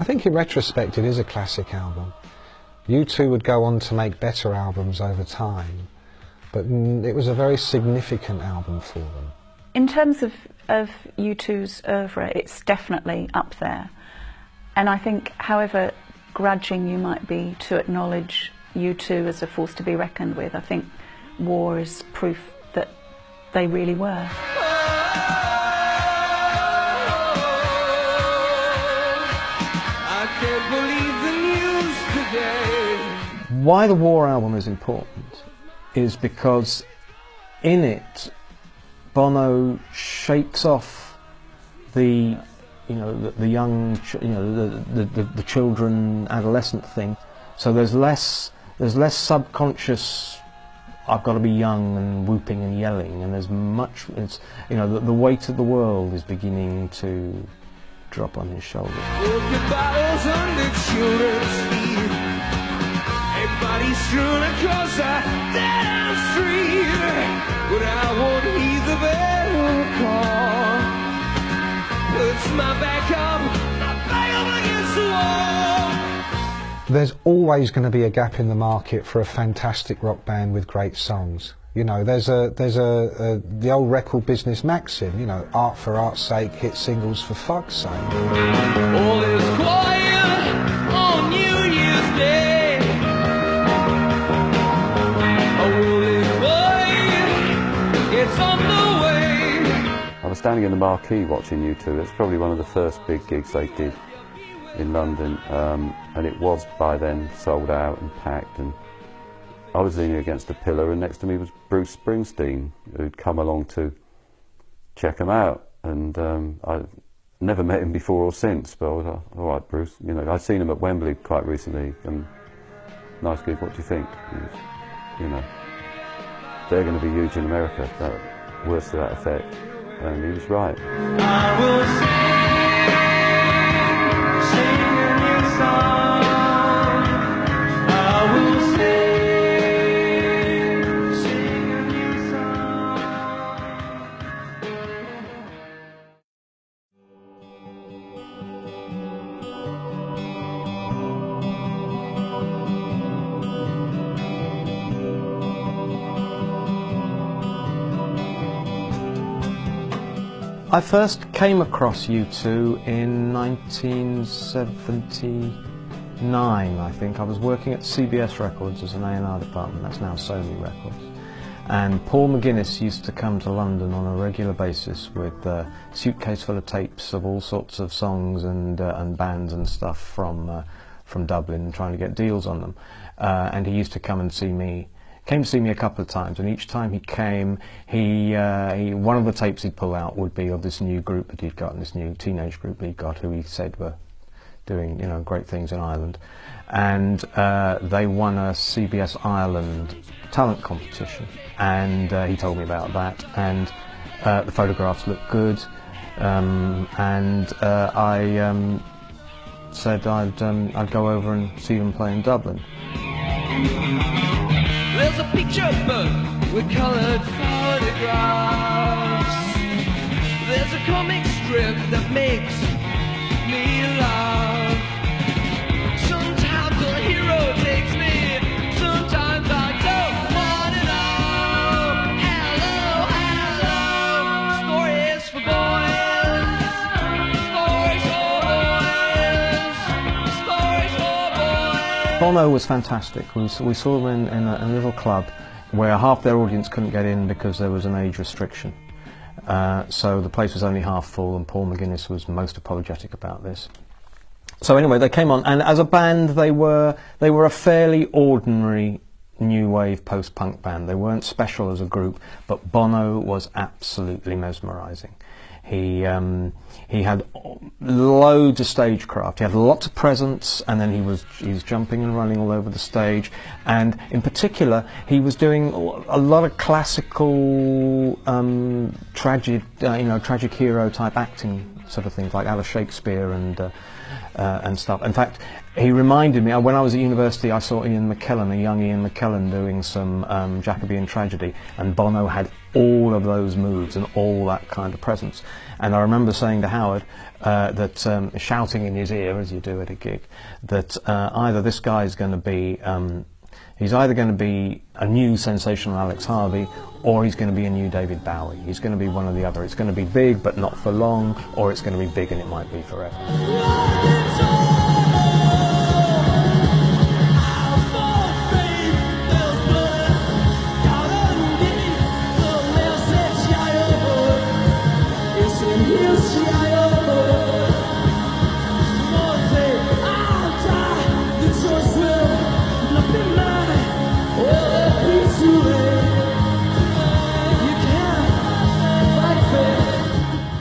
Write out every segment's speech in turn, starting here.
think in retrospect it is a classic album. U2 would go on to make better albums over time, but it was a very significant album for them. In terms of U2's oeuvre, it's definitely up there. And I think, however grudging you might be to acknowledge U2 as a force to be reckoned with, I think War is proof that they really were. I can't believe the news today. Why the War album is important is because in it Bono shakes off the the young, the children, adolescent thing. So there's less subconscious, I've got to be young and whooping and yelling, and there's much, it's, the weight of the world is beginning to drop on his shoulders. Everybody's strewn across a dead street, but I won't heed the bell call. Puts my back up against the wall. There's always going to be a gap in the market for a fantastic rock band with great songs. There's the old record business maxim, art for art's sake, hit singles for fuck's sake. All is quiet on New Year's Day. A willing boy gets on the way. I was standing in the marquee watching U2. It's probably one of the first big gigs they did in London, and it was by then sold out and packed, and I was leaning against a pillar, and next to me was Bruce Springsteen, who'd come along to check him out, and I've never met him before or since, but I was like, all right, Bruce, I'd seen him at Wembley quite recently, and nice gig, what do you think? They're going to be huge in America, words to that effect, and he was right. I will sing a new song. I will sing a new song. I first came across U2 in 1979, I think. I was working at CBS Records as an A&R department, that's now Sony Records. And Paul McGuinness used to come to London on a regular basis with a suitcase full of tapes of all sorts of songs and bands and stuff from Dublin, trying to get deals on them. And he used to come and see me. Came to see me a couple of times, and each time he came, one of the tapes he'd pull out would be of this new group that he'd got, this new teenage group he'd got, who he said were doing great things in Ireland, and they won a CBS Ireland talent competition, and he told me about that, and the photographs looked good, and I said I'd go over and see them play in Dublin. There's a picture book with coloured photographs. There's a comic strip that makes me laugh. Sometimes a hero takes me, sometimes I don't want to know. Hello, hello, stories for boys, stories for boys, stories for boys. Bono was fantastic. We saw them in a little club where half their audience couldn't get in because there was an age restriction. So the place was only half full, and Paul McGuinness was most apologetic about this. So anyway, they came on, and as a band they were a fairly ordinary new wave post-punk band. They weren't special as a group, but Bono was absolutely mesmerising. He had loads of stagecraft. He had lots of presence, and then he was jumping and running all over the stage. And in particular, he was doing a lot of classical, tragic hero type acting sort of things, like out of Shakespeare and and stuff. In fact, he reminded me, when I was at university, I saw Ian McKellen, a young Ian McKellen, doing some Jacobean tragedy, and Bono had all of those moves and all that kind of presence. And I remember saying to Howard, that shouting in his ear, as you do at a gig, that either this guy is going to be, he's either going to be a new sensational Alex Harvey, or he's going to be a new David Bowie. He's going to be one or the other. It's going to be big but not for long, or it's going to be big and it might be forever.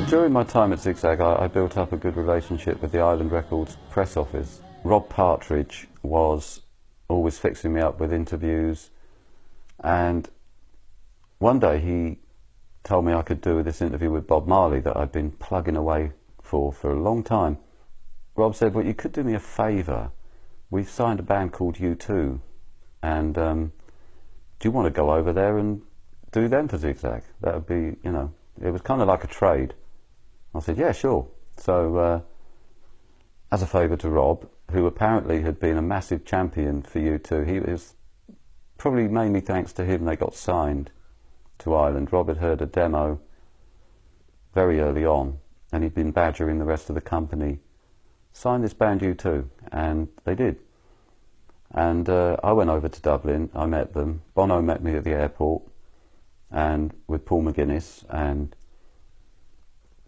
During my time at Zigzag, I built up a good relationship with the Island Records press office. Rob Partridge was always fixing me up with interviews, and one day he told me I could do this interview with Bob Marley that I'd been plugging away for a long time. Rob said, well, you could do me a favour. We've signed a band called U2, and do you want to go over there and do them for Zigzag? That would be, you know, it was kind of like a trade. I said, yeah, sure. So, as a favour to Rob, who apparently had been a massive champion for U2, he was probably mainly thanks to him they got signed to Ireland. Rob had heard a demo very early on, and he'd been badgering the rest of the company, sign this band U2, and they did. And I went over to Dublin, I met them. Bono met me at the airport, and with Paul McGuinness, and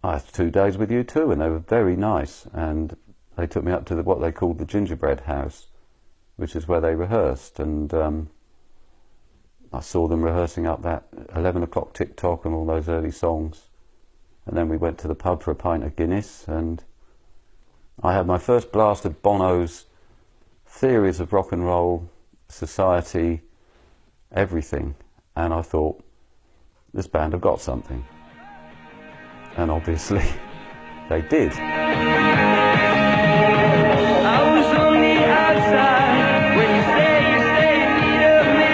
I had 2 days with U2, and they were very nice, and they took me up to what they called the Gingerbread House, which is where they rehearsed, and I saw them rehearsing up that 11 o'clock TikTok and all those early songs, and then we went to the pub for a pint of Guinness, and I had my first blast of Bono's theories of rock and roll, society, everything, and I thought, this band have got something. And obviously, they did. I was on the outside when you said in need of me.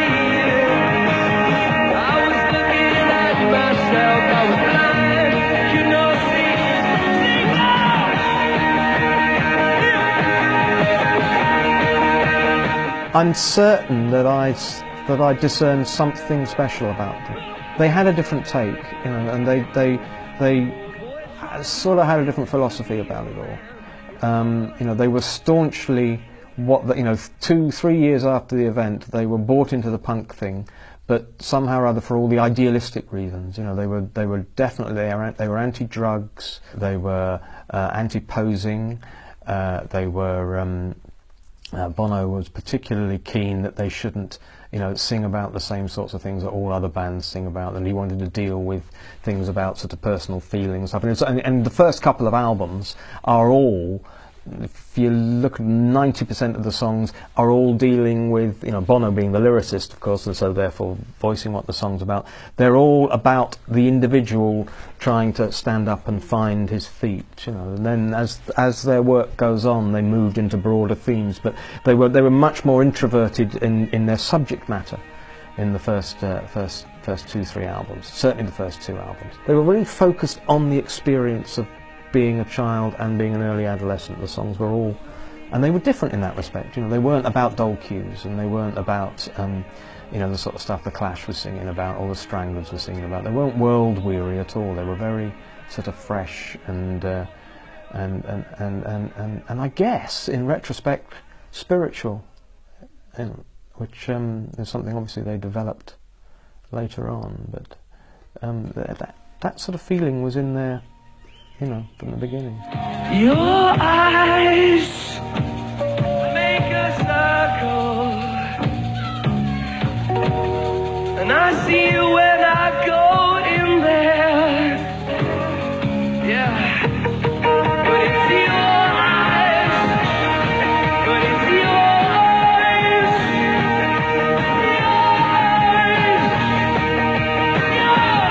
I was looking at myself, I was blind, could not see. I'm certain that I discerned something special about them. They had a different take, you know, and they sort of had a different philosophy about it all. You know, they were staunchly what the, you know, 2-3 years after the event, they were bought into the punk thing, but somehow or other for all the idealistic reasons. You know, they were definitely they were anti-drugs, they were anti-posing, they were. Bono was particularly keen that they shouldn't, you know, sing about the same sorts of things that all other bands sing about, and he wanted to deal with things about sort of personal feelings and stuff. And the first couple of albums are all, if you look at 90% of the songs, are all dealing with, you know, Bono being the lyricist, of course, and so therefore voicing what the song's about. They're all about the individual trying to stand up and find his feet, you know. And then as their work goes on, they moved into broader themes, but they were much more introverted in their subject matter in the first 2-3 albums. Certainly the first 2 albums. They were really focused on the experience of being a child and being an early adolescent. The songs were all, and they were different in that respect. You know, they weren't about dole cues, and they weren't about, you know, the sort of stuff the Clash was singing about, or the Stranglers were singing about. They weren't world weary at all. They were very sort of fresh and I guess in retrospect spiritual, you know, which is something obviously they developed later on. But that sort of feeling was in there, you know, from the beginning. Your eyes make a circle, and I see you when I go in there. Yeah, but it's your eyes, but it's your eyes, your eyes.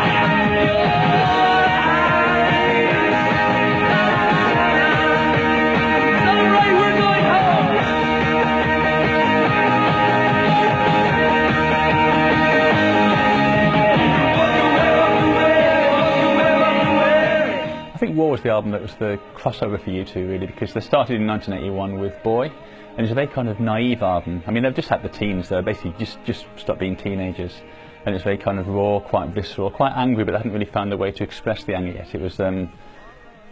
think War was the album that was the crossover for U2 really, because they started in 1981 with Boy, and it's a very kind of naive album. I mean, they've just had the teens, they're basically just stopped being teenagers, and it's very kind of raw, quite visceral, quite angry, but they hadn't really found a way to express the anger yet. It was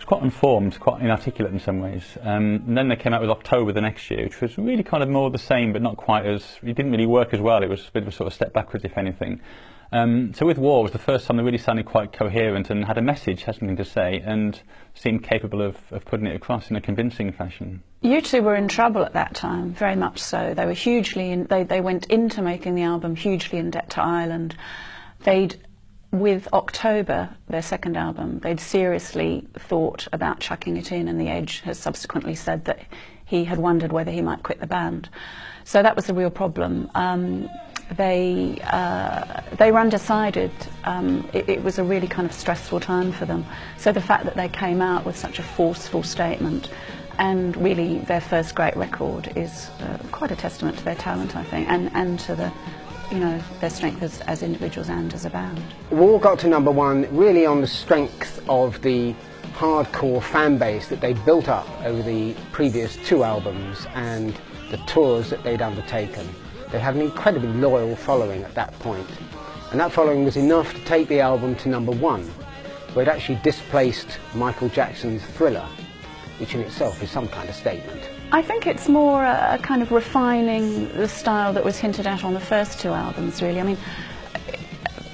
quite unformed, quite inarticulate in some ways. And then they came out with October the next year, which was really kind of more the same, but not quite as, it didn't really work as well. It was a bit of a sort of step backwards, if anything. So with War was the first time they really sounded quite coherent and had a message, had something to say, and seemed capable of putting it across in a convincing fashion. U2 were in trouble at that time, very much so. They were hugely, they went into making the album hugely in debt to Ireland. With October, their second album, they'd seriously thought about chucking it in, and The Edge has subsequently said that he had wondered whether he might quit the band. So that was a real problem. They were undecided. It was a really kind of stressful time for them. So the fact that they came out with such a forceful statement, and really their first great record, is quite a testament to their talent, I think, and to the, you know, their strength as individuals and as a band. War got to #1 really on the strength of the hardcore fan base that they built up over the previous 2 albums and the tours that they'd undertaken. They had an incredibly loyal following at that point, and that following was enough to take the album to #1, where it actually displaced Michael Jackson's Thriller, which in itself is some kind of statement. I think it's more a kind of refining the style that was hinted at on the first 2 albums, really. I mean,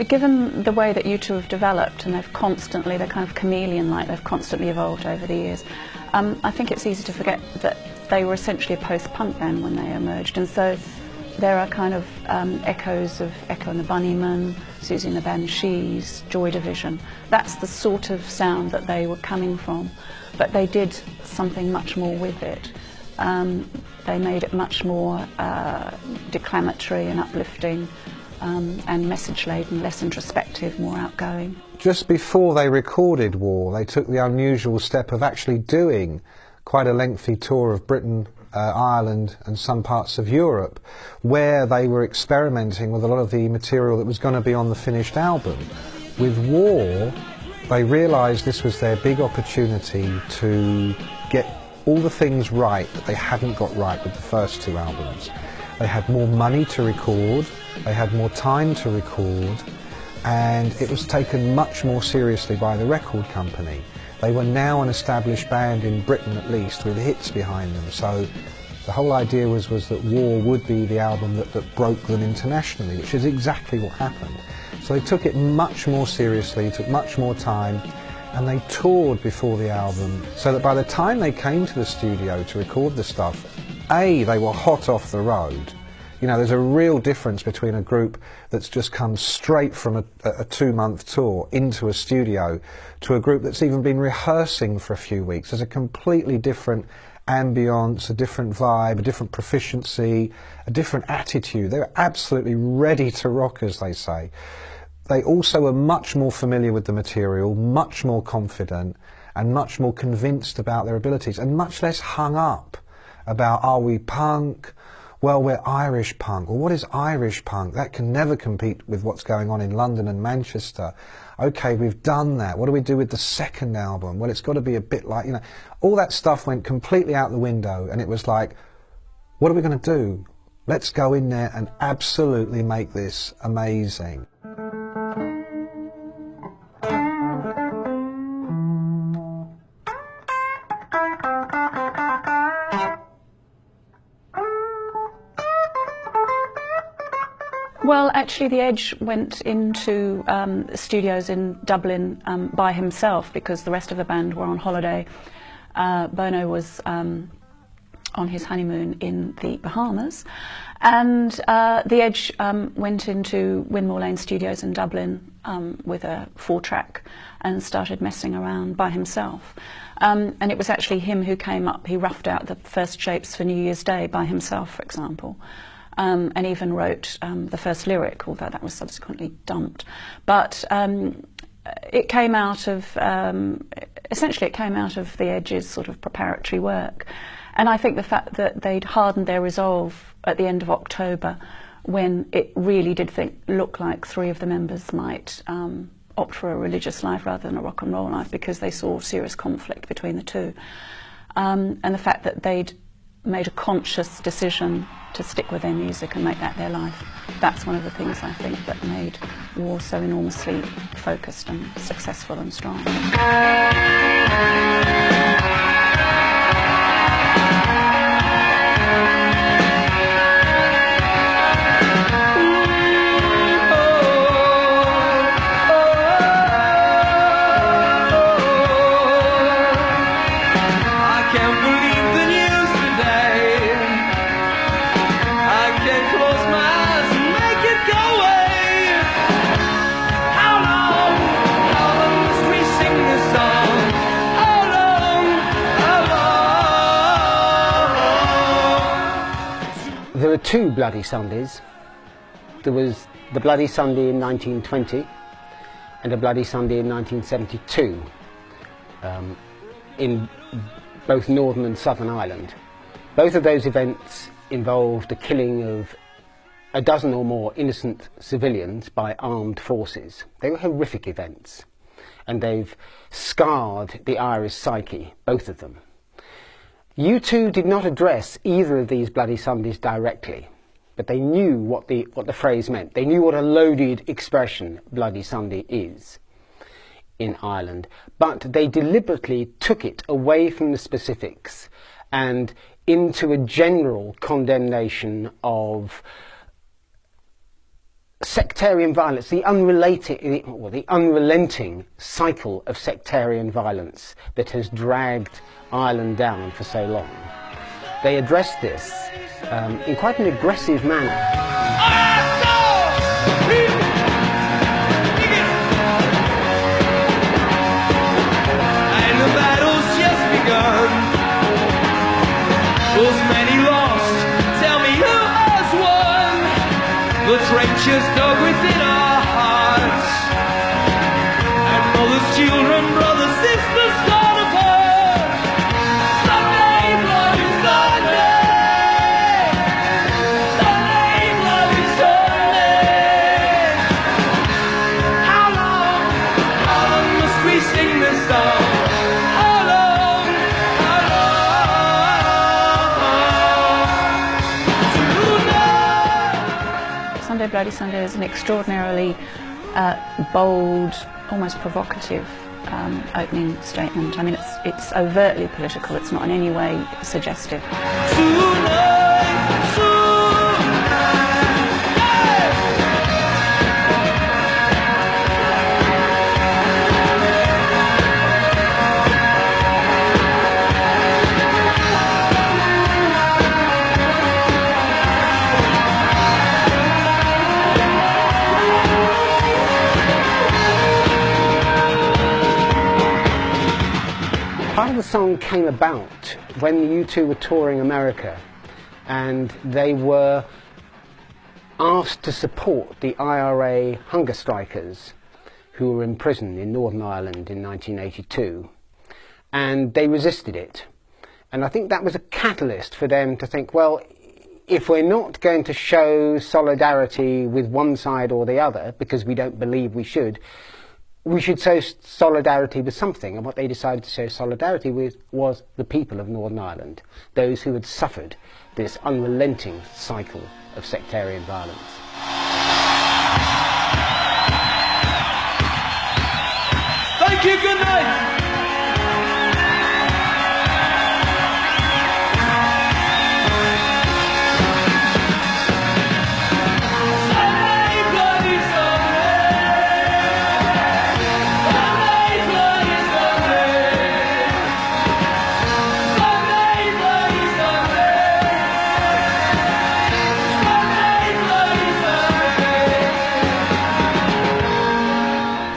given the way that U2 have developed, and they're kind of chameleon-like, they've constantly evolved over the years, I think it's easy to forget that they were essentially a post-punk band when they emerged, and so there are kind of echoes of Echo and the Bunnymen, Susie and the Banshees, Joy Division. That's the sort of sound that they were coming from, but they did something much more with it. They made it much more declamatory and uplifting, and message-laden, less introspective, more outgoing. Just before they recorded War, they took the unusual step of actually doing quite a lengthy tour of Britain, Ireland and some parts of Europe, where they were experimenting with a lot of the material that was going to be on the finished album. With War, they realised this was their big opportunity to get all the things right that they hadn't got right with the first 2 albums. They had more money to record, they had more time to record, and it was taken much more seriously by the record company. They were now an established band in Britain, at least, with hits behind them, so the whole idea was that War would be the album that broke them internationally, which is exactly what happened. So they took it much more seriously, took much more time, and they toured before the album, so that by the time they came to the studio to record the stuff, A, they were hot off the road. You know, there's a real difference between a group that's just come straight from a 2-month tour into a studio to a group that's even been rehearsing for a few weeks. There's a completely different ambience, a different vibe, a different proficiency, a different attitude. They're absolutely ready to rock, as they say. They also are much more familiar with the material, much more confident, and much more convinced about their abilities, and much less hung up about, are we punk? Well, we're Irish punk. Well, what is Irish punk? That can never compete with what's going on in London and Manchester. Okay, we've done that. What do we do with the second album? Well, it's got to be a bit like, you know, all that stuff went completely out the window, and it was like, what are we going to do? Let's go in there and absolutely make this amazing. Well, actually, The Edge went into studios in Dublin by himself because the rest of the band were on holiday. Bono was on his honeymoon in the Bahamas, and The Edge went into Winmore Lane Studios in Dublin with a 4-track and started messing around by himself. And it was actually him who came up. He roughed out the first shapes for New Year's Day by himself, for example. And even wrote the first lyric, although that was subsequently dumped. But it came out of, essentially it came out of The Edge's sort of preparatory work. And I think the fact that they'd hardened their resolve at the end of October, when it really did look like 3 of the members might opt for a religious life rather than a rock and roll life because they saw serious conflict between the two. And the fact that they'd made a conscious decision to stick with their music and make that their life. That's one of the things I think that made War so enormously focused and successful and strong. There were two Bloody Sundays. There was the Bloody Sunday in 1920 and a Bloody Sunday in 1972 in both Northern and Southern Ireland. Both of those events involved the killing of a dozen or more innocent civilians by armed forces. They were horrific events, and they've scarred the Irish psyche, both of them. U2 did not address either of these Bloody Sundays directly, but they knew what the phrase meant. They knew what a loaded expression Bloody Sunday is in Ireland, but they deliberately took it away from the specifics and into a general condemnation of sectarian violence, the unrelenting cycle of sectarian violence that has dragged Ireland down for so long. They addressed this in quite an aggressive manner. And the battle's just begun. Those many lost, tell me who has won? The trenches dug within our hearts, and mothers, children, brothers, sisters torn apart. Sunday, bloody Sunday. Sunday, bloody Sunday. How long must we sing this song? How long, tonight? Sunday Bloody Sunday is an extraordinarily bold, almost provocative opening statement. I mean, it's overtly political. It's not in any way suggestive. Part of the song came about when the U2 were touring America, and they were asked to support the IRA hunger strikers who were imprisoned in Northern Ireland in 1982, and they resisted it. And I think that was a catalyst for them to think, well, if we're not going to show solidarity with one side or the other, because we don't believe we should show solidarity with something. And what they decided to show solidarity with was the people of Northern Ireland, those who had suffered this unrelenting cycle of sectarian violence. Thank you, good night.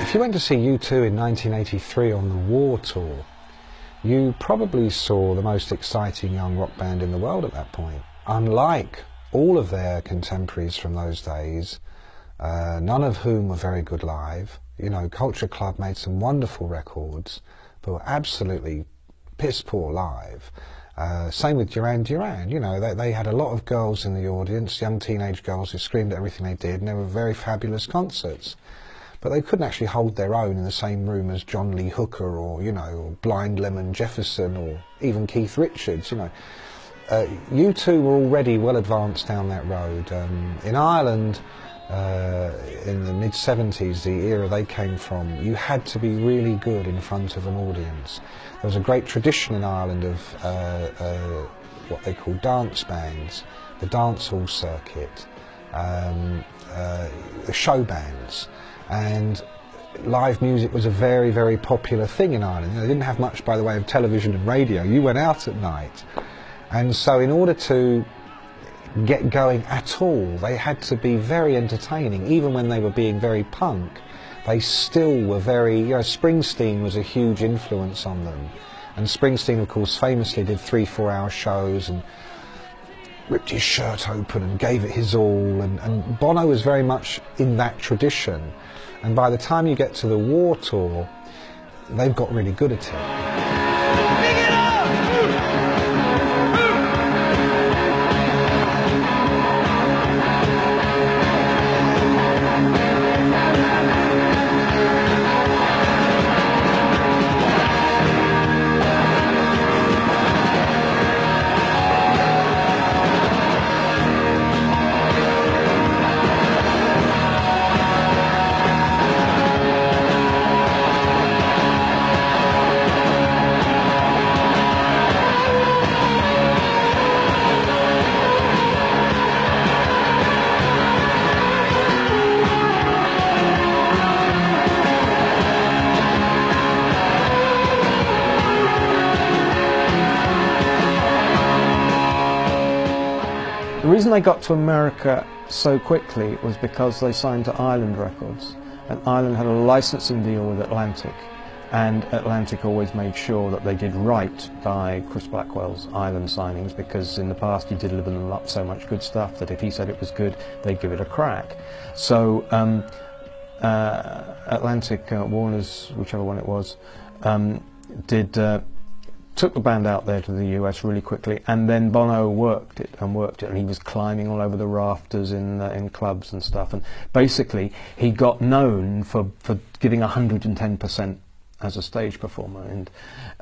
If you went to see U2 in 1983 on the War tour, you probably saw the most exciting young rock band in the world at that point. Unlike all of their contemporaries from those days, none of whom were very good live. You know, Culture Club made some wonderful records, but were absolutely piss poor live. Same with Duran Duran. You know, they had a lot of girls in the audience, young teenage girls who screamed at everything they did, and they were very fabulous concerts. but they couldn't actually hold their own in the same room as John Lee Hooker or, you know, or Blind Lemon Jefferson or even Keith Richards, you know. U2 were already well advanced down that road. In Ireland, in the mid-70s, the era they came from, you had to be really good in front of an audience. There was a great tradition in Ireland of what they call dance bands, the dancehall circuit, the show bands, and live music was a very, very popular thing in Ireland. You know, they didn't have much by the way of television and radio. You went out at night. And so in order to get going at all, they had to be very entertaining. Even when they were being very punk, they still were very, you know, Springsteen was a huge influence on them. And Springsteen, of course, famously did 3-4 hour shows and ripped his shirt open and gave it his all. And Bono was very much in that tradition. And by the time you get to the War tour, they've got really good at it. The reason they got to America so quickly was because they signed to Island Records, and Island had a licensing deal with Atlantic, and Atlantic always made sure that they did right by Chris Blackwell's Island signings, because in the past he delivered them up so much good stuff that if he said it was good, they'd give it a crack. So Atlantic, Warner's, whichever one it was, took the band out there to the US really quickly, and then Bono worked it, and he was climbing all over the rafters in clubs and stuff, and basically he got known for giving 110% as a stage performer,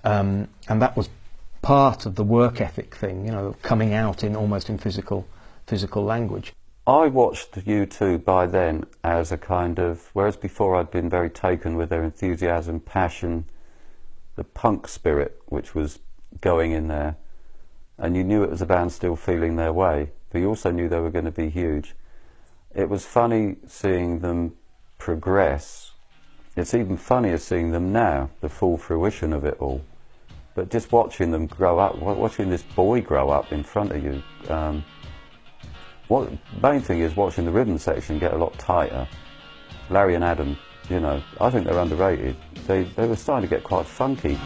and that was part of the work ethic thing, you know, coming out in almost in physical language. I watched U2 by then as a kind of, whereas before I'd been very taken with their enthusiasm, passion, the punk spirit which was going in there, and you knew it was a band still feeling their way, but you also knew they were going to be huge. It was funny seeing them progress. It's even funnier seeing them now, the full fruition of it all. But just watching them grow up, watching this boy grow up in front of you. What main thing is watching the rhythm section get a lot tighter. Larry and Adam, you know, I think they're underrated. They were starting to get quite funky.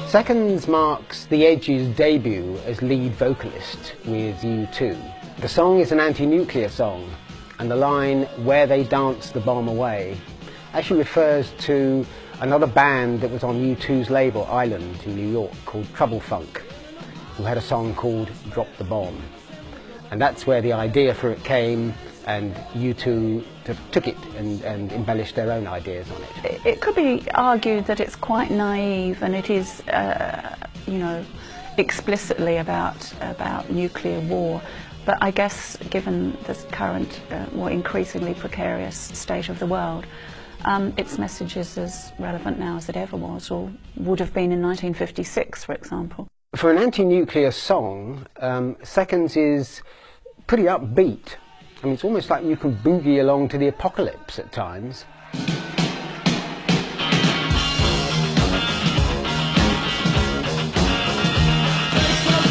Seconds marks The Edge's debut as lead vocalist with U2. The song is an anti-nuclear song, and the line, "where they dance the bomb away," actually refers to another band that was on U2's label, Island, in New York, called Trouble Funk, who had a song called Drop the Bomb. And that's where the idea for it came, and U2 took it and embellished their own ideas on it. It could be argued that it's quite naive, and it is, you know, explicitly about nuclear war. But I guess, given this current, more increasingly precarious state of the world, its message is as relevant now as it ever was, or would have been in 1956, for example. For an anti-nuclear song, Seconds is pretty upbeat. I mean, it's almost like you can boogie along to the apocalypse at times. Take some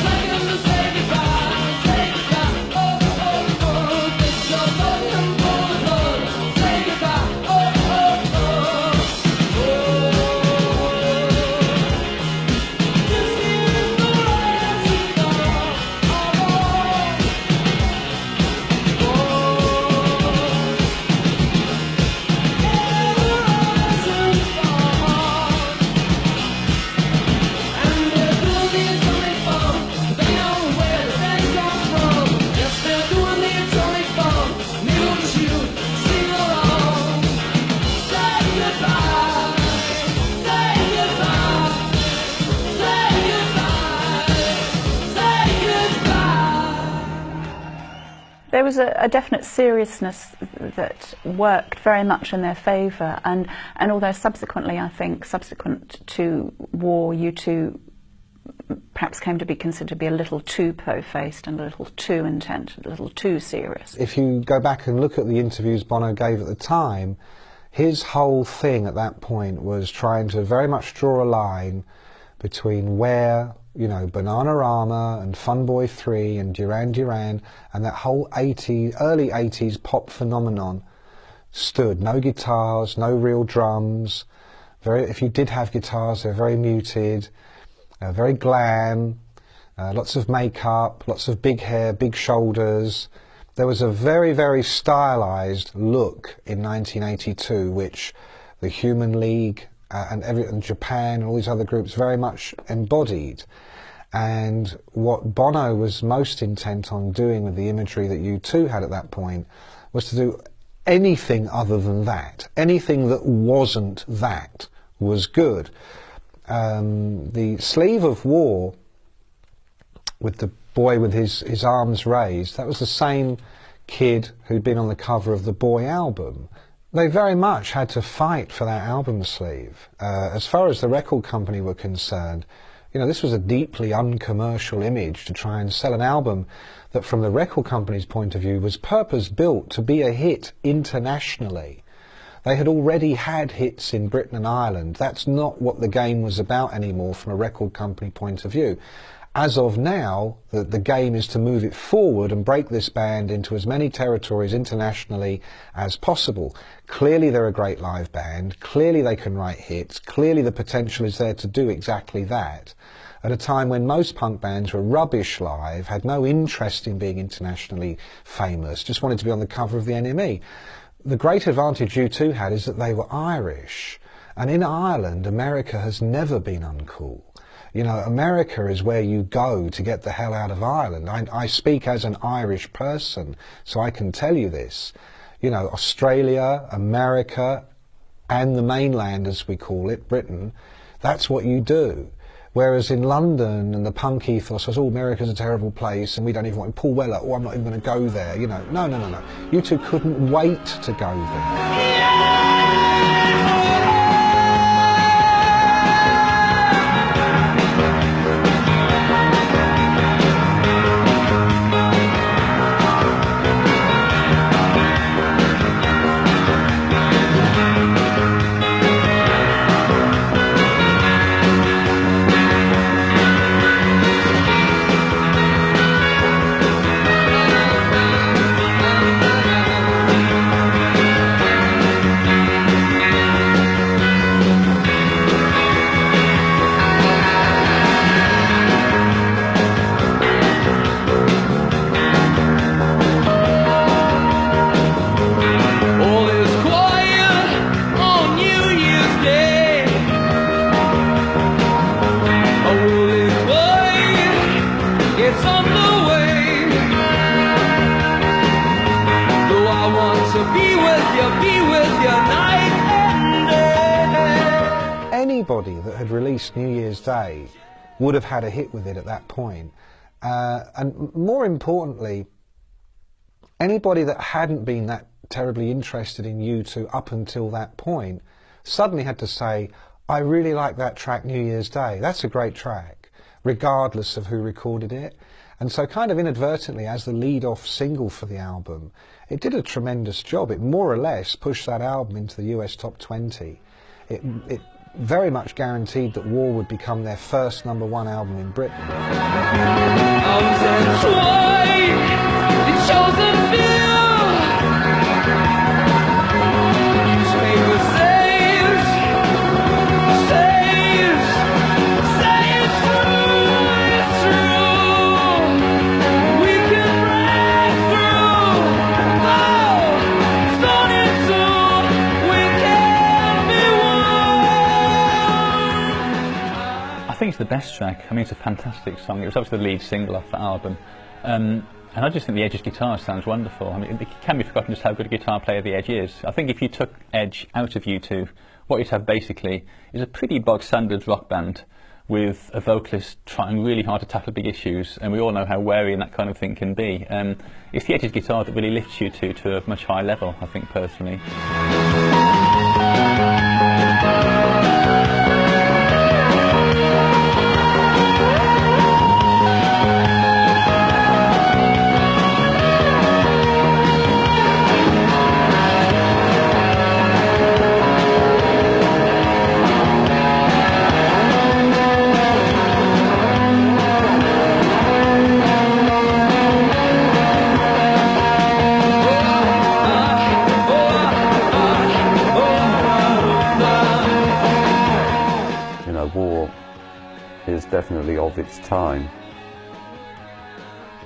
there was a definite seriousness that worked very much in their favour, and although subsequently, I think, subsequent to war, U2 perhaps came to be considered to be a little too po-faced and a little too intense, a little too serious. If you go back and look at the interviews Bono gave at the time, his whole thing at that point was trying to very much draw a line between where, you know, Bananarama and Fun Boy 3 and Duran Duran and that whole early 80s pop phenomenon stood. No guitars, no real drums. If you did have guitars, they're very muted, very glam, lots of makeup, lots of big hair, big shoulders. There was a very, very stylized look in 1982, which the Human League and Japan and all these other groups very much embodied. And what Bono was most intent on doing with the imagery that U2 had at that point was to do anything other than that. Anything that wasn't that was good. The sleeve of War, with the boy with his arms raised, that was the same kid who'd been on the cover of the Boy album. They very much had to fight for that album sleeve. As far as the record company were concerned, you know, this was a deeply uncommercial image to try and sell an album that, from the record company's point of view, was purpose-built to be a hit internationally. They had already had hits in Britain and Ireland. That's not what the game was about anymore from a record company point of view. As of now, the game is to move it forward and break this band into as many territories internationally as possible. Clearly they're a great live band. Clearly they can write hits. Clearly the potential is there to do exactly that. At a time when most punk bands were rubbish live, had no interest in being internationally famous, just wanted to be on the cover of the NME. The great advantage U2 had is that they were Irish. And in Ireland, America has never been uncool. You know, America is where you go to get the hell out of Ireland. I speak as an Irish person, so I can tell you this. You know, Australia, America, and the mainland, as we call it, Britain, that's what you do. Whereas in London, and the punk ethos was, oh, America's a terrible place, and we don't even want Paul Weller, oh, I'm not even going to go there, you know. No. You two couldn't wait to go there. Anybody that had released New Year's Day would have had a hit with it at that point. And more importantly, anybody that hadn't been that terribly interested in U2 up until that point suddenly had to say, I really like that track New Year's Day. That's a great track, regardless of who recorded it. And so kind of inadvertently, as the lead-off single for the album, it did a tremendous job. It more or less pushed that album into the US Top 20. It very much guaranteed that War would become their first #1 album in Britain. I think it's the best track. I mean, it's a fantastic song. It was obviously the lead single off that album. And I just think the Edge's guitar sounds wonderful. I mean, it can be forgotten just how good a guitar player the Edge is. I think if you took Edge out of U2, what you'd have basically is a pretty bog standard rock band with a vocalist trying really hard to tackle big issues, and we all know how wary and that kind of thing can be. It's the edge of guitar that really lifts you to a much higher level, I think, personally. War is definitely of its time,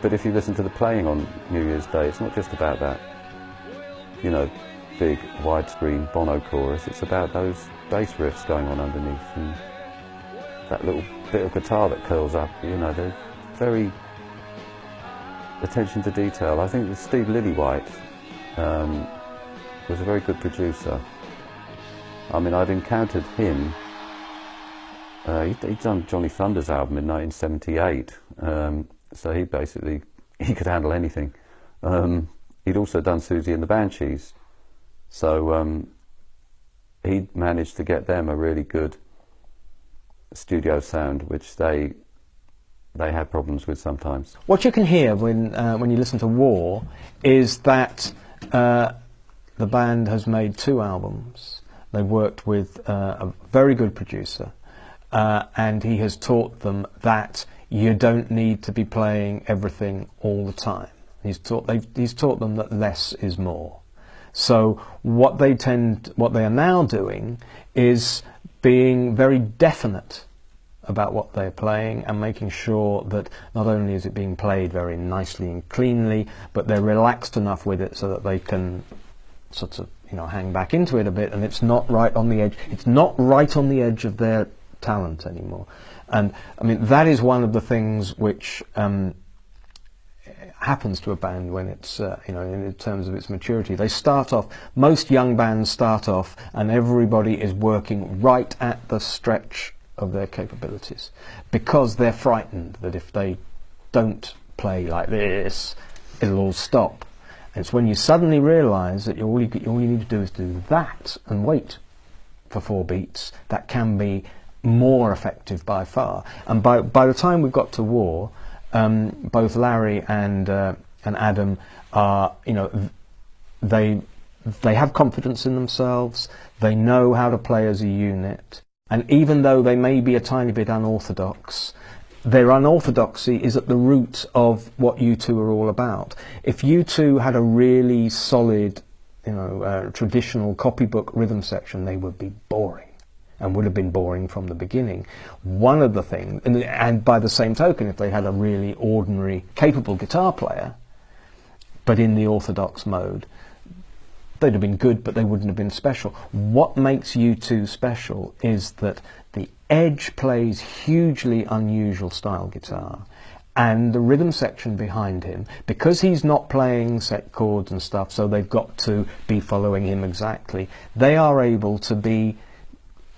but if you listen to the playing on New Year's Day, it's not just about that, you know, big widescreen Bono chorus. It's about those bass riffs going on underneath and that little bit of guitar that curls up. You know, they're very attention to detail. I think that Steve Lillywhite was a very good producer. I mean, I'd encountered him. He'd done Johnny Thunder's album in 1978, so he could handle anything. He'd also done Susie and the Banshees, so he'd managed to get them a really good studio sound, which they had problems with sometimes. What you can hear when you listen to War is that the band has made 2 albums. They worked with a very good producer. And he has taught them that you don't need to be playing everything all the time. He's taught them that less is more. So what they are now doing is being very definite about what they're playing and making sure that not only is it being played very nicely and cleanly, but they're relaxed enough with it so that they can sort of, you know, hang back into it a bit, and it's not right on the edge. It's not right on the edge of their talent anymore. And I mean, that is one of the things which happens to a band when it's you know, in terms of its maturity. They start off, most young bands start off and everybody is working right at the stretch of their capabilities, because they're frightened that if they don't play like this, it'll all stop. And it's when you suddenly realise that all you need to do is do that and wait for 4 beats, that can be more effective by far. And by the time we've got to War, both Larry and Adam are, you know, they have confidence in themselves. They know how to play as a unit, and even though they may be a tiny bit unorthodox, their unorthodoxy is at the root of what U2 are all about. If U2 had a really solid, you know, traditional copybook rhythm section, they would be boring. And would have been boring from the beginning. One of the things, and by the same token, if they had a really ordinary, capable guitar player, but in the orthodox mode, they'd have been good, but they wouldn't have been special. What makes U2 special is that the Edge plays hugely unusual style guitar, and the rhythm section behind him, because he's not playing set chords and stuff, so they've got to be following him exactly, they are able to be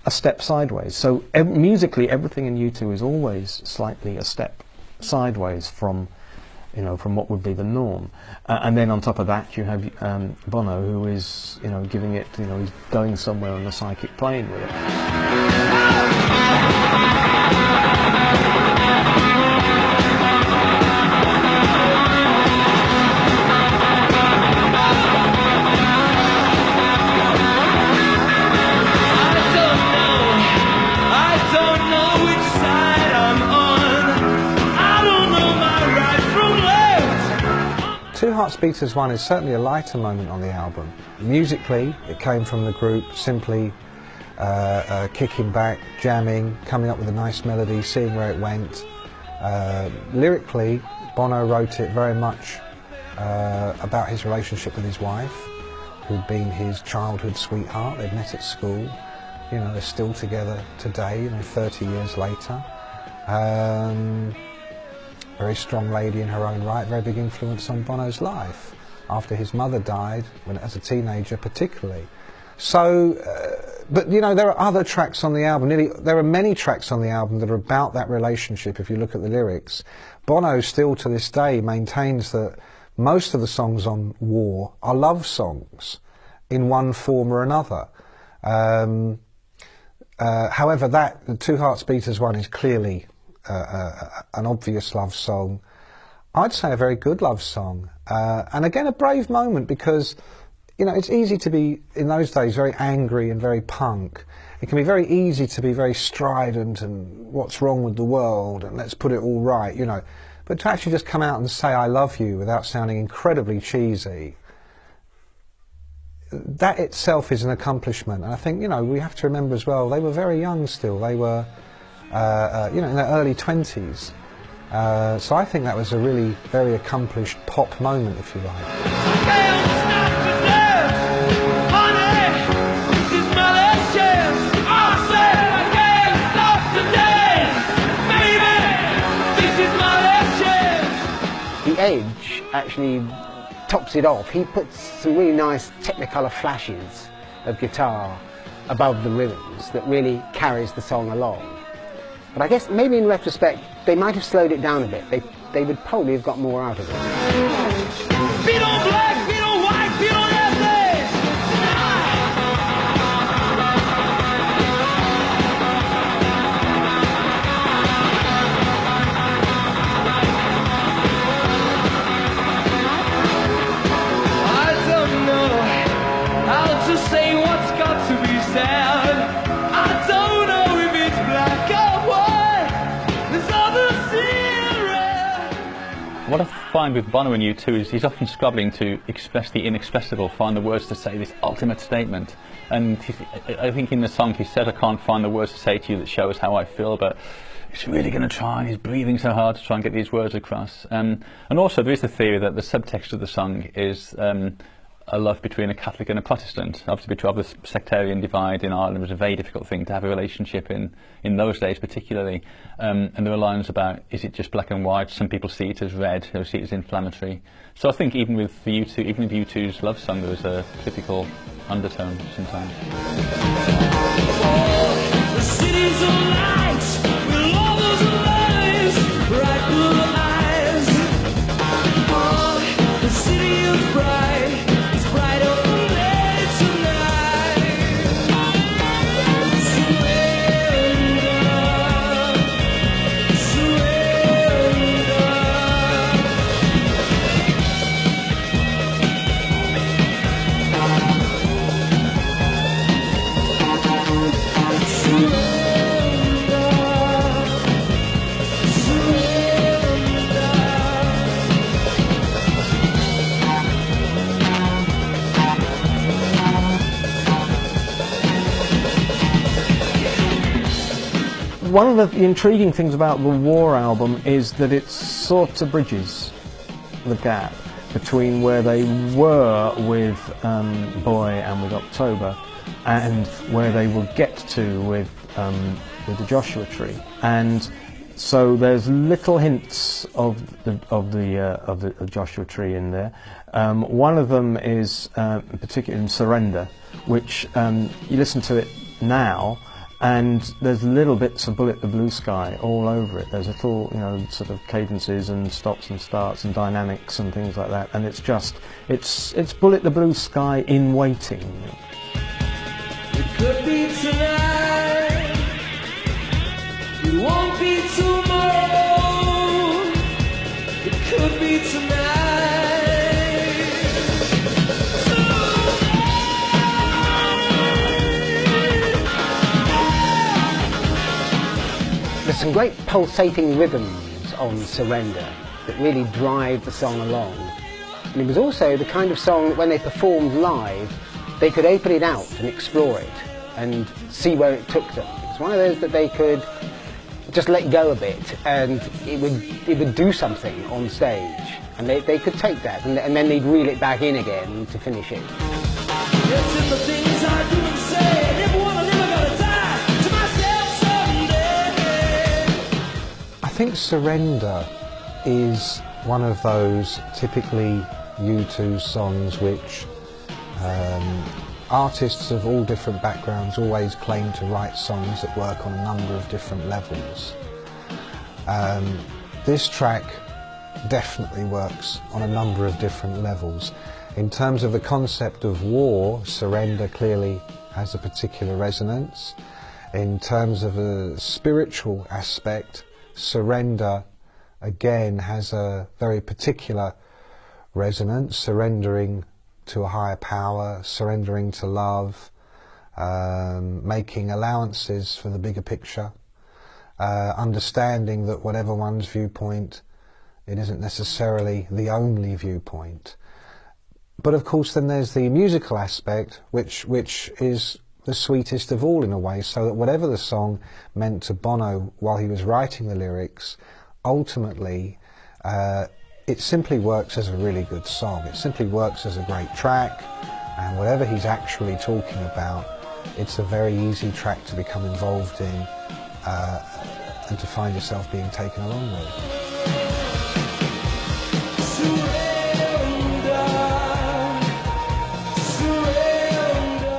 a step sideways. So musically, everything in U2 is always slightly a step sideways from, you know, from what would be the norm. And then on top of that, you have Bono, who is, you know, giving it, you know, he's going somewhere on the psychic plane with it. Two Hearts Beat as One is certainly a lighter moment on the album. Musically, it came from the group simply kicking back, jamming, coming up with a nice melody, seeing where it went. Lyrically, Bono wrote it very much about his relationship with his wife, who'd been his childhood sweetheart. They'd met at school. You know, they're still together today, 30 years later. Very strong lady in her own right, very big influence on Bono's life, after his mother died, as a teenager particularly. So But you know, there are other tracks on the album. There are many tracks on the album that are about that relationship. If you look at the lyrics, Bono still to this day maintains that most of the songs on War are love songs in one form or another. However, the Two Hearts Beat as One is clearly an obvious love song. I'd say a very good love song, and again a brave moment, because you know, it's easy to be, in those days, very angry and very punk. It can be very easy to be very strident and what's wrong with the world and let's put it all right, you know. But to actually just come out and say I love you without sounding incredibly cheesy, that itself is an accomplishment. And I think, you know, we have to remember as well, they were very young still. They were, you know, in their early 20s. So I think that was a really very accomplished pop moment, if you like. The Edge actually tops it off. He puts some really nice Technicolor flashes of guitar above the rhythms that really carries the song along. But I guess maybe in retrospect they might have slowed it down a bit. They would probably have got more out of it. Beat on black, beat on white, beat on say what's got to be said. I don't know if it's black or white. There's others in red. What I find with Bono and U2 is he's often struggling to express the inexpressible, find the words to say this ultimate statement. And I think in the song he said, I can't find the words to say to you that shows how I feel, but he's really going to try, and he's breathing so hard to try and get these words across. And also there is the theory that the subtext of the song is a love between a Catholic and a Protestant. Obviously, to have this sectarian divide in Ireland was a very difficult thing to have a relationship in those days particularly. And there are lines about, is it just black and white? Some people see it as red, others see it as inflammatory. So I think even with U2's love song, there was a political undertone sometimes. The city's alight with all those lights, bright blue eyes. Oh, the city is bright. One of the intriguing things about the War album is that it sort of bridges the gap between where they were with Boy and with October and where they will get to with the Joshua Tree. And so there's little hints of the Joshua Tree in there. One of them is particularly in Surrender, which you listen to it now, and there's little bits of Bullet the Blue Sky all over it. There's little, you know, sort of cadences and stops and starts and dynamics and things like that. And it's just, it's Bullet the Blue Sky in waiting. It could be tonight. It won't be tomorrow. It could be tonight. There's some great pulsating rhythms on Surrender that really drive the song along. And it was also the kind of song that when they performed live, they could open it out and explore it and see where it took them. It's one of those that they could just let go a bit and it would do something on stage. And they could take that and then they'd reel it back in again to finish it. It's in the things I do and say, never wanna live, I gotta die to myself someday. I think Surrender is one of those typically U2 songs which artists of all different backgrounds always claim to write songs that work on a number of different levels. This track definitely works on a number of different levels. In terms of the concept of war, surrender clearly has a particular resonance. In terms of a spiritual aspect, surrender again has a very particular resonance, surrendering to a higher power, surrendering to love, making allowances for the bigger picture, understanding that whatever one's viewpoint, it isn't necessarily the only viewpoint. But of course then there's the musical aspect, which is the sweetest of all in a way, so that whatever the song meant to Bono while he was writing the lyrics, ultimately it simply works as a really good song. It simply works as a great track, and whatever he's actually talking about, it's a very easy track to become involved in and to find yourself being taken along with.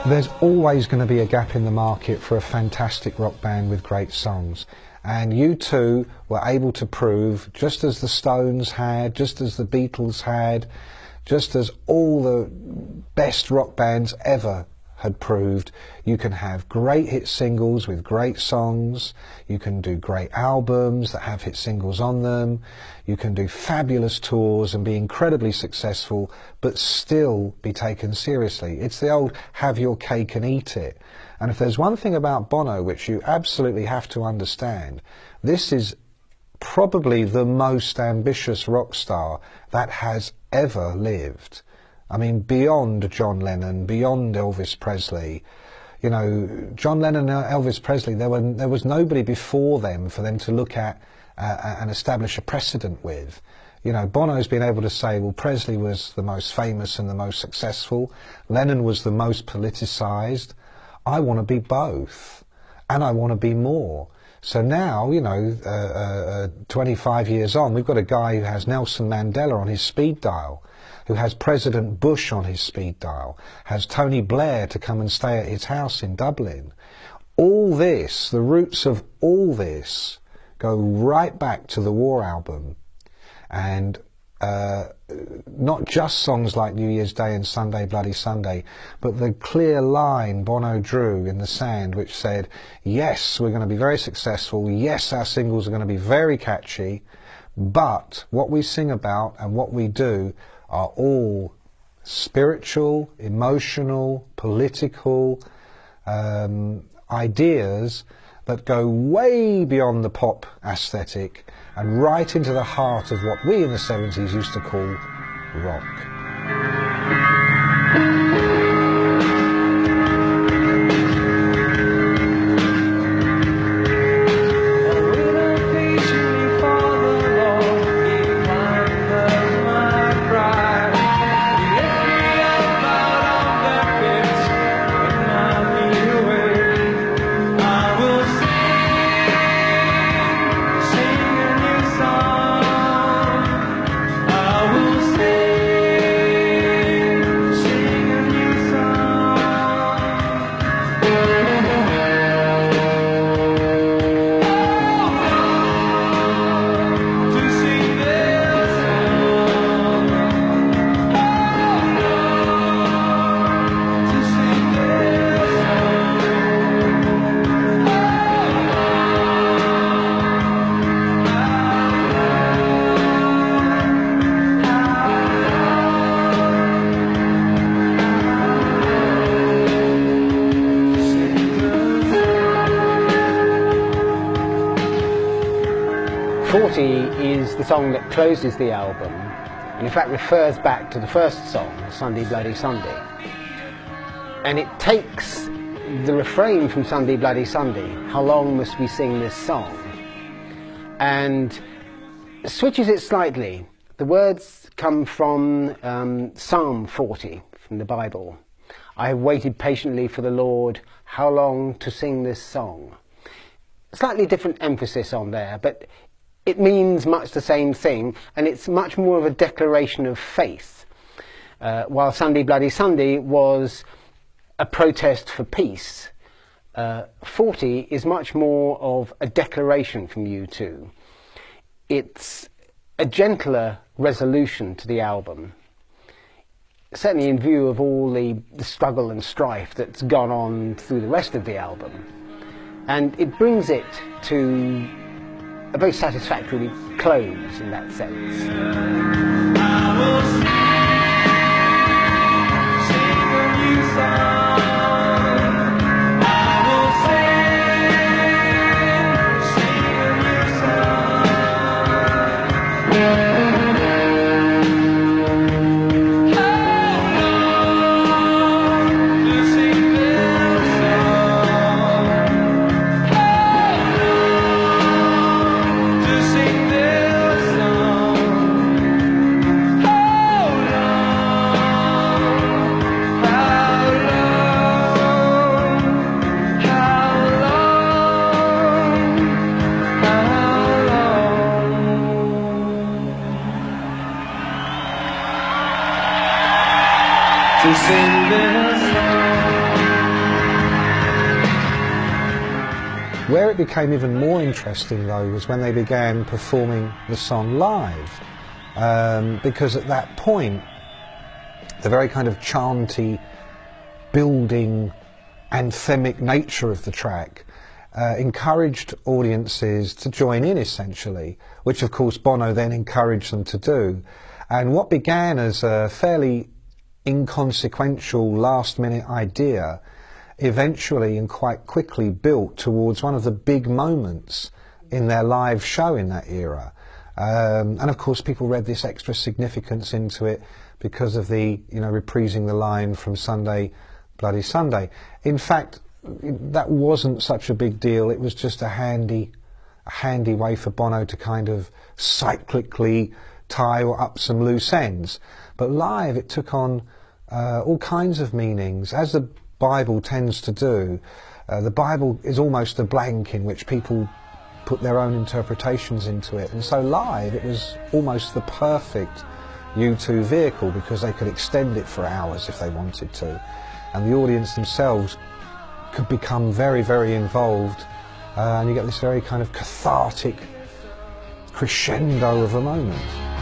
There's always going to be a gap in the market for a fantastic rock band with great songs, and U2 were able to prove, just as the Stones had, just as the Beatles had, just as all the best rock bands ever had proved, you can have great hit singles with great songs, you can do great albums that have hit singles on them, you can do fabulous tours and be incredibly successful but still be taken seriously. It's the old have your cake and eat it. And if there's one thing about Bono which you absolutely have to understand, this is probably the most ambitious rock star that has ever lived. I mean, beyond John Lennon, beyond Elvis Presley. You know, John Lennon and Elvis Presley, there was nobody before them for them to look at and establish a precedent with. You know, Bono's been able to say, well, Presley was the most famous and the most successful, Lennon was the most politicised. I want to be both, and I want to be more. So now, you know, 25 years on, we've got a guy who has Nelson Mandela on his speed dial, who has President Bush on his speed dial, has Tony Blair to come and stay at his house in Dublin. All this, the roots of all this, go right back to the War album. And not just songs like New Year's Day and Sunday Bloody Sunday, but the clear line Bono drew in the sand which said, yes, we're going to be very successful, yes, our singles are going to be very catchy, but what we sing about and what we do are all spiritual, emotional, political ideas that go way beyond the pop aesthetic and right into the heart of what we in the 70s used to call rock. Is the song that closes the album, and in fact refers back to the first song, Sunday Bloody Sunday. And it takes the refrain from Sunday Bloody Sunday, how long must we sing this song, and switches it slightly. The words come from Psalm 40 from the Bible. I have waited patiently for the Lord, how long to sing this song. Slightly different emphasis on there, but it means much the same thing, and it's much more of a declaration of faith. While Sunday Bloody Sunday was a protest for peace. 40 is much more of a declaration from U2. It's a gentler resolution to the album, certainly in view of all the struggle and strife that's gone on through the rest of the album. And it brings it to a very satisfactory close in that sense. Where it became even more interesting, though, was when they began performing the song live, because at that point the very kind of chanty, building, anthemic nature of the track encouraged audiences to join in, essentially, which of course Bono then encouraged them to do. And what began as a fairly inconsequential last-minute idea eventually and quite quickly built towards one of the big moments in their live show in that era. And of course people read this extra significance into it because of the, reprising the line from Sunday, Bloody Sunday. In fact, that wasn't such a big deal. It was just a handy way for Bono to kind of cyclically tie up some loose ends. But live it took on all kinds of meanings, as the Bible tends to do. The Bible is almost a blank in which people put their own interpretations into it, and so live it was almost the perfect U2 vehicle because they could extend it for hours if they wanted to, and the audience themselves could become very, very involved, and you get this very kind of cathartic crescendo of a moment.